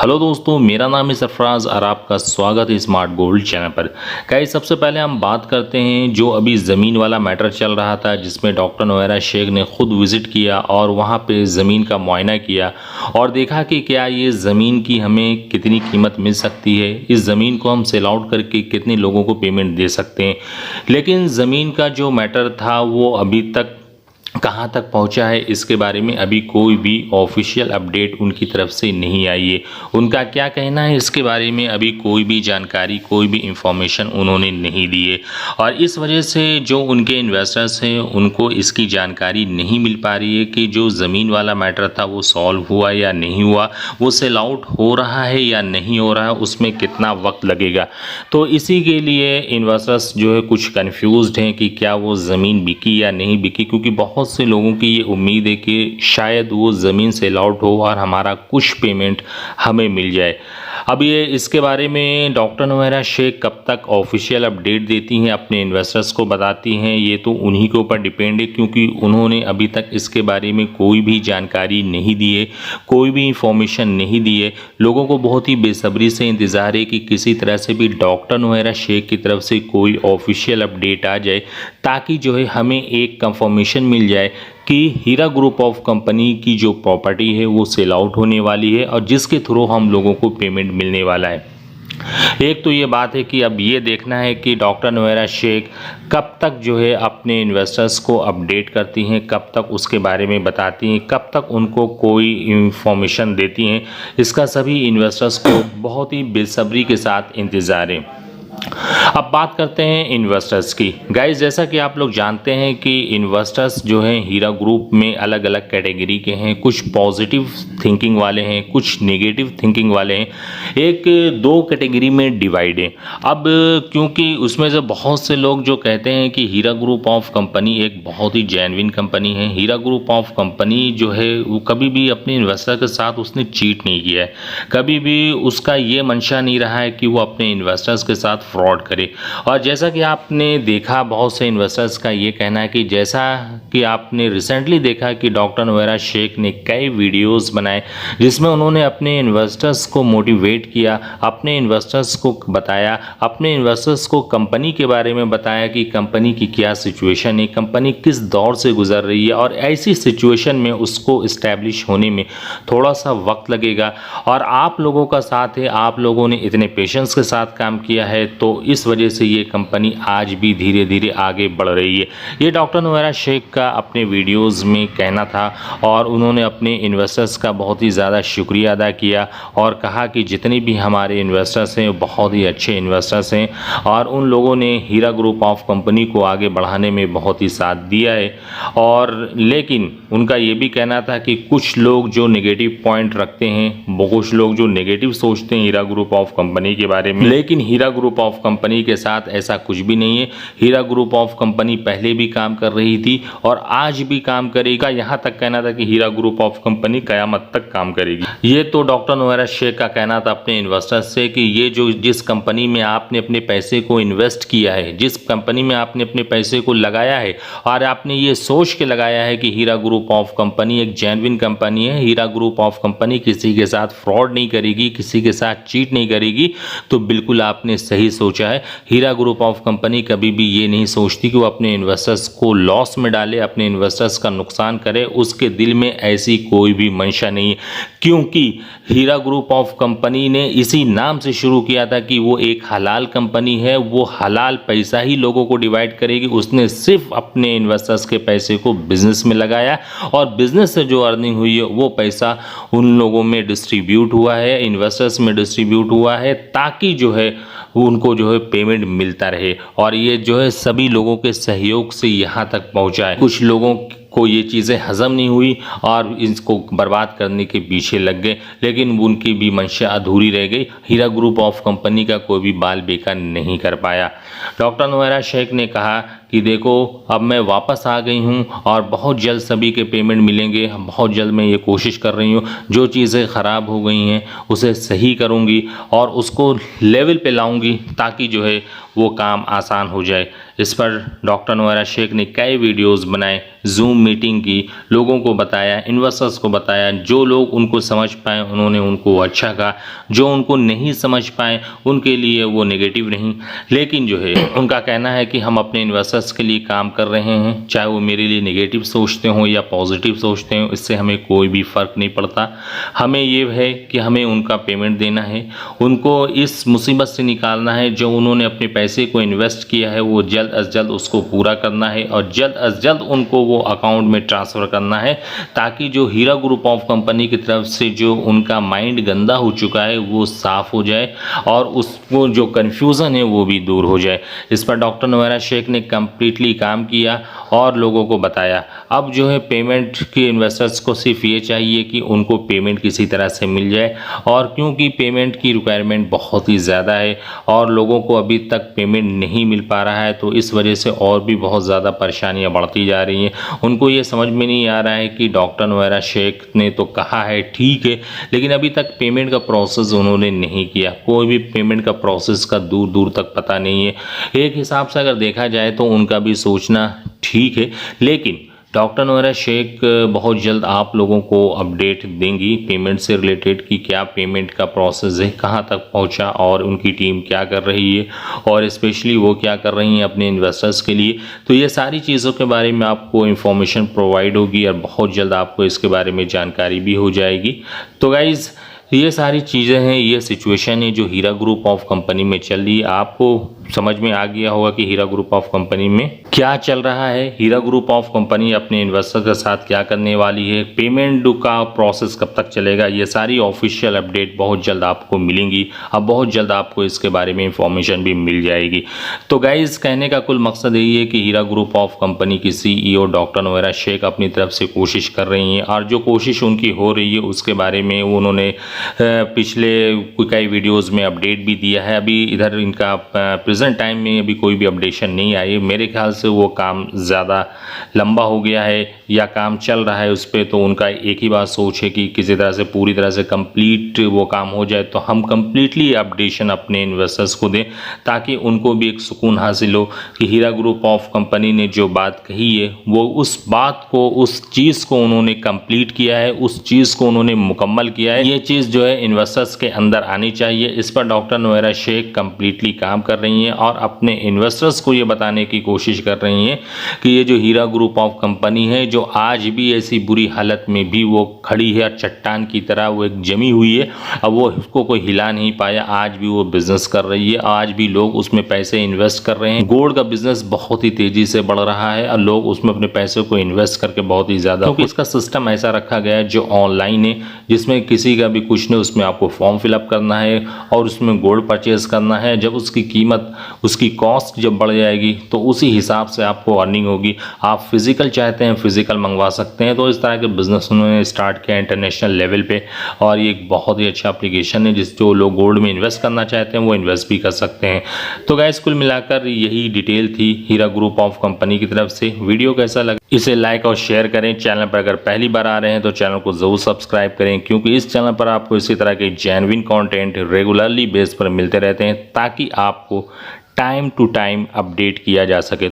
Hello दोस्तों, मेरा नाम है सरफराज और आपका स्वागत है स्मार्ट गोल्ड चैनल पर। गाइस, सबसे पहले हम बात करते हैं जो अभी ज़मीन वाला मैटर चल रहा था, जिसमें डॉक्टर नोएरा शेख ने खुद विज़िट किया और वहां पे ज़मीन का मुआयना किया और देखा कि क्या ये ज़मीन की हमें कितनी कीमत मिल सकती है, इस ज़मीन को हम सेल आउट करके कितने लोगों को पेमेंट दे सकते हैं। लेकिन ज़मीन का जो मैटर था वो अभी तक कहाँ तक पहुँचा है, इसके बारे में अभी कोई भी ऑफिशियल अपडेट उनकी तरफ से नहीं आई है। उनका क्या कहना है इसके बारे में अभी कोई भी जानकारी, कोई भी इंफॉर्मेशन उन्होंने नहीं दी है और इस वजह से जो उनके इन्वेस्टर्स हैं उनको इसकी जानकारी नहीं मिल पा रही है कि जो ज़मीन वाला मैटर था वो सॉल्व हुआ या नहीं हुआ, वो सेल आउट हो रहा है या नहीं हो रहा है, उसमें कितना वक्त लगेगा। तो इसी के लिए इन्वेस्टर्स जो है कुछ कन्फ्यूज्ड हैं कि क्या वो ज़मीन बिकी या नहीं बिकी, क्योंकि बहुत से लोगों की ये उम्मीद है कि शायद वो ज़मीन सेल आउट हो और हमारा कुछ पेमेंट हमें मिल जाए। अब ये इसके बारे में डॉक्टर नोएरा शेख कब तक ऑफिशियल अपडेट देती हैं, अपने इन्वेस्टर्स को बताती हैं, ये तो उन्हीं के ऊपर डिपेंड है, क्योंकि उन्होंने अभी तक इसके बारे में कोई भी जानकारी नहीं दी है, कोई भी इंफॉर्मेशन नहीं दी है। लोगों को बहुत ही बेसब्री से इंतज़ार है कि किसी तरह से भी डॉक्टर नोएरा शेख की तरफ से कोई ऑफिशियल अपडेट आ जाए, ताकि जो है हमें एक कंफर्मेशन मिल जाए कि हीरा ग्रुप ऑफ कंपनी की जो प्रॉपर्टी है वो सेल आउट होने वाली है और जिसके थ्रू हम लोगों को पेमेंट मिलने वाला है। एक तो ये बात है कि अब ये देखना है कि डॉक्टर नोएरा शेख कब तक जो है अपने इन्वेस्टर्स को अपडेट करती हैं, कब तक उसके बारे में बताती हैं, कब तक उनको कोई इंफॉर्मेशन देती हैं। इसका सभी इन्वेस्टर्स को बहुत ही बेसब्री के साथ इंतज़ार है। अब बात करते हैं इन्वेस्टर्स की। गाइस, जैसा कि आप लोग जानते हैं कि इन्वेस्टर्स जो हैं हीरा ग्रुप में अलग अलग कैटेगरी के हैं। कुछ पॉजिटिव थिंकिंग वाले हैं, कुछ नेगेटिव थिंकिंग वाले हैं। एक दो कैटेगरी में डिवाइड है। अब क्योंकि उसमें से बहुत से लोग जो कहते हैं कि हीरा ग्रुप ऑफ कंपनी एक बहुत ही जेन्युइन कंपनी है, हीरा ग्रुप ऑफ कंपनी जो है वो कभी भी अपने इन्वेस्टर के साथ उसने चीट नहीं किया है, कभी भी उसका ये मंशा नहीं रहा है कि वो अपने इन्वेस्टर्स के साथ फ्रॉड करे। और जैसा कि आपने देखा, बहुत से इन्वेस्टर्स का ये कहना है कि जैसा कि आपने रिसेंटली देखा कि डॉक्टर नोएरा शेख ने कई वीडियोस बनाए जिसमें उन्होंने अपने इन्वेस्टर्स को मोटिवेट किया, अपने इन्वेस्टर्स को बताया, अपने इन्वेस्टर्स को कंपनी के बारे में बताया कि कंपनी की क्या सिचुएशन है, कंपनी किस दौर से गुजर रही है और ऐसी सिचुएशन में उसको इस्टेब्लिश होने में थोड़ा सा वक्त लगेगा। और आप लोगों का साथ है, आप लोगों ने इतने पेशेंस के साथ काम किया है, तो इस वजह से ये कंपनी आज भी धीरे धीरे आगे बढ़ रही है। ये डॉक्टर नोएरा शेख का अपने वीडियोस में कहना था और उन्होंने अपने इन्वेस्टर्स का बहुत ही ज़्यादा शुक्रिया अदा किया और कहा कि जितने भी हमारे इन्वेस्टर्स हैं बहुत ही अच्छे इन्वेस्टर्स हैं और उन लोगों ने हीरा ग्रुप ऑफ कंपनी को आगे बढ़ाने में बहुत ही साथ दिया है। और लेकिन उनका ये भी कहना था कि कुछ लोग जो नेगेटिव पॉइंट रखते हैं, कुछ लोग जो नेगेटिव सोचते हैं हीरा ग्रुप ऑफ कंपनी के बारे में, लेकिन हीरा ग्रुप ऑफ कंपनी के साथ ऐसा कुछ भी नहीं है। हीरा ग्रुप ऑफ कंपनी पहले भी काम कर रही थी और आज भी काम करेगा। यहाँ तक कहना था कि हीरा ग्रुप ऑफ कंपनी कयामत तक काम करेगी। ये तो डॉक्टर नोएरा शेख का कहना था अपने इन्वेस्टर्स से कि ये जो जिस कंपनी में आपने अपने पैसे को इन्वेस्ट किया है, जिस कंपनी में आपने अपने पैसे को लगाया है और आपने ये सोच के लगाया है कि हीरा ग्रुप ऑफ कंपनी एक जेन्युइन कंपनी है, हीरा ग्रुप ऑफ कंपनी किसी के साथ फ्रॉड नहीं करेगी, किसी के साथ चीट नहीं करेगी, तो बिल्कुल आपने सही सोचा है। हीरा ग्रुप ऑफ कंपनी कभी भी ये नहीं सोचती कि वो अपने इन्वेस्टर्स को लॉस में डाले, अपने इन्वेस्टर्स का नुकसान करे। उसके दिल में ऐसी कोई भी मंशा नहीं है, क्योंकि हीरा ग्रुप ऑफ कंपनी ने इसी नाम से शुरू किया था कि वो एक हलाल कंपनी है, वो हलाल पैसा ही लोगों को डिवाइड करेगी। उसने सिर्फ अपने इन्वेस्टर्स के पैसे को बिजनेस में लगाया और बिजनेस से जो अर्निंग हुई है वो पैसा उन लोगों में डिस्ट्रीब्यूट हुआ है, इन्वेस्टर्स में डिस्ट्रीब्यूट हुआ है, ताकि जो है उनको जो है पेमेंट मिलता रहे। और ये जो है सभी लोगों के सहयोग से यहाँ तक पहुँचा है। कुछ लोगों को ये चीज़ें हजम नहीं हुई और इसको बर्बाद करने के पीछे लग गए, लेकिन उनकी भी मंशा अधूरी रह गई। हीरा ग्रुप ऑफ कंपनी का कोई भी बाल बेकार नहीं कर पाया। डॉक्टर नोएरा शेख ने कहा कि देखो अब मैं वापस आ गई हूँ और बहुत जल्द सभी के पेमेंट मिलेंगे, बहुत जल्द मैं ये कोशिश कर रही हूँ, जो चीज़ें ख़राब हो गई हैं उसे सही करूँगी और उसको लेवल पे लाऊँगी ताकि जो है वो काम आसान हो जाए। इस पर डॉक्टर नोएरा शेख ने कई वीडियोस बनाए, जूम मीटिंग की, लोगों को बताया, इन्वेस्टर्स को बताया, जो लोग उनको समझ पाए उन्होंने उनको अच्छा कहा, जो उनको नहीं समझ पाए उनके लिए वो नेगेटिव नहीं। लेकिन जो है उनका कहना है कि हम अपने इन्वेस्टर्स के लिए काम कर रहे हैं, चाहे वो मेरे लिए नेगेटिव सोचते हों या पॉजिटिव सोचते हों, इससे हमें कोई भी फ़र्क नहीं पड़ता। हमें ये है कि हमें उनका पेमेंट देना है, उनको इस मुसीबत से निकालना है, जो उन्होंने अपने पैसे को इन्वेस्ट किया है वो जल्द अज जल्द उसको पूरा करना है और जल्द अज जल्द उनको वो अकाउंट में ट्रांसफ़र करना है, ताकि जो हीरा ग्रुप ऑफ कंपनी की तरफ से जो उनका माइंड गंदा हो चुका है वो साफ़ हो जाए और उसको जो कन्फ्यूज़न है वो भी दूर हो जाए। इस पर डॉक्टर नोएरा शेख ने कम्प्लीटली काम किया और लोगों को बताया। अब जो है पेमेंट के इन्वेस्टर्स को सिर्फ ये चाहिए कि उनको पेमेंट किसी तरह से मिल जाए, और क्योंकि पेमेंट की रिक्वायरमेंट बहुत ही ज़्यादा है और लोगों को अभी तक पेमेंट नहीं मिल पा रहा है, तो इस वजह से और भी बहुत ज़्यादा परेशानियां बढ़ती जा रही हैं। उनको ये समझ में नहीं आ रहा है कि डॉक्टर नोएरा शेख ने तो कहा है ठीक है, लेकिन अभी तक पेमेंट का प्रोसेस उन्होंने नहीं किया, कोई भी पेमेंट का प्रोसेस का दूर दूर तक पता नहीं है। एक हिसाब से अगर देखा जाए तो उनका भी सोचना ठीक है, लेकिन डॉक्टर नोएरा शेख बहुत जल्द आप लोगों को अपडेट देंगी पेमेंट से रिलेटेड कि क्या पेमेंट का प्रोसेस है, कहाँ तक पहुँचा और उनकी टीम क्या कर रही है और स्पेशली वो क्या कर रही हैं अपने इन्वेस्टर्स के लिए। तो ये सारी चीज़ों के बारे में आपको इन्फॉर्मेशन प्रोवाइड होगी और बहुत जल्द आपको इसके बारे में जानकारी भी हो जाएगी। तो गाइज़ ये सारी चीज़ें हैं, ये सिचुएशन है जो हीरा ग्रुप ऑफ कंपनी में चल रही है। आपको समझ में आ गया होगा कि हीरा ग्रुप ऑफ कंपनी में क्या चल रहा है, हीरा ग्रुप ऑफ कंपनी अपने इन्वेस्टर के साथ क्या करने वाली है, पेमेंट का प्रोसेस कब तक चलेगा, ये सारी ऑफिशियल अपडेट बहुत जल्द आपको मिलेंगी। अब बहुत जल्द आपको इसके बारे में इंफॉर्मेशन भी मिल जाएगी। तो गाइज कहने का कुल मकसद यही है कि हीरा ग्रुप ऑफ कंपनी की CEO डॉक्टर नोएरा शेख अपनी तरफ से कोशिश कर रही हैं और जो कोशिश उनकी हो रही है उसके बारे में उन्होंने पिछले कई वीडियोज़ में अपडेट भी दिया है। अभी इधर इनका प्रेजेंट टाइम में अभी कोई भी अपडेशन नहीं आई, मेरे ख्याल से वो काम ज़्यादा लंबा हो गया है या काम चल रहा है उस पर, तो उनका एक ही बात सोच है कि किसी तरह से पूरी तरह से कंप्लीट वो काम हो जाए तो हम कंप्लीटली अपडेशन अपने इन्वेस्टर्स को दें, ताकि उनको भी एक सुकून हासिल हो कि हीरा ग्रुप ऑफ कंपनी ने जो बात कही है वो उस बात को, उस चीज़ को उन्होंने कंप्लीट किया है, उस चीज़ को उन्होंने मुकम्मल किया है। ये चीज़ जो है इन्वेस्टर्स के अंदर आनी चाहिए। इस पर डॉक्टर नोएरा शेख कंप्लीटली काम कर रही हैं और अपने इन्वेस्टर्स को ये बताने की कोशिश कर रही हैं कि ये जो हीरा ग्रुप ऑफ कंपनी है जो आज भी ऐसी बुरी हालत में भी वो खड़ी है और चट्टान की तरह वो एक जमी हुई है, अब वो उसको कोई हिला नहीं पाया, आज भी वो बिजनेस कर रही है, आज भी लोग उसमें पैसे इन्वेस्ट कर रहे हैं। गोल्ड का बिजनेस बहुत ही तेजी से बढ़ रहा है और लोग उसमें अपने पैसे को इन्वेस्ट करके बहुत ही ज़्यादा, क्योंकि इसका सिस्टम ऐसा रखा गया है जो ऑनलाइन है, जिसमें किसी का भी कुछ नहीं, उसमें आपको फॉर्म फिलअप करना है और उसमें गोल्ड परचेज करना है। जब उसकी कीमत, उसकी कॉस्ट जब बढ़ जाएगी तो उसी हिसाब से आपको अर्निंग होगी। आप फिजिकल चाहते हैं फिजिकल मंगवा सकते हैं। तो इस तरह के बिजनेस उन्होंने स्टार्ट किया इंटरनेशनल लेवल पे और ये एक बहुत ही अच्छा एप्लीकेशन है जिस जो लोग गोल्ड में इन्वेस्ट करना चाहते हैं वो इन्वेस्ट भी कर सकते हैं। तो गाइस कुल मिलाकर यही डिटेल थी हीरा ग्रुप ऑफ कंपनी की तरफ से। वीडियो कैसा लगा इसे लाइक और शेयर करें। चैनल पर अगर पहली बार आ रहे हैं तो चैनल को जरूर सब्सक्राइब करें, क्योंकि इस चैनल पर आपको इसी तरह के जेन्युइन कंटेंट रेगुलरली बेस पर मिलते रहते हैं, ताकि आपको टाइम टू टाइम अपडेट किया जा सके।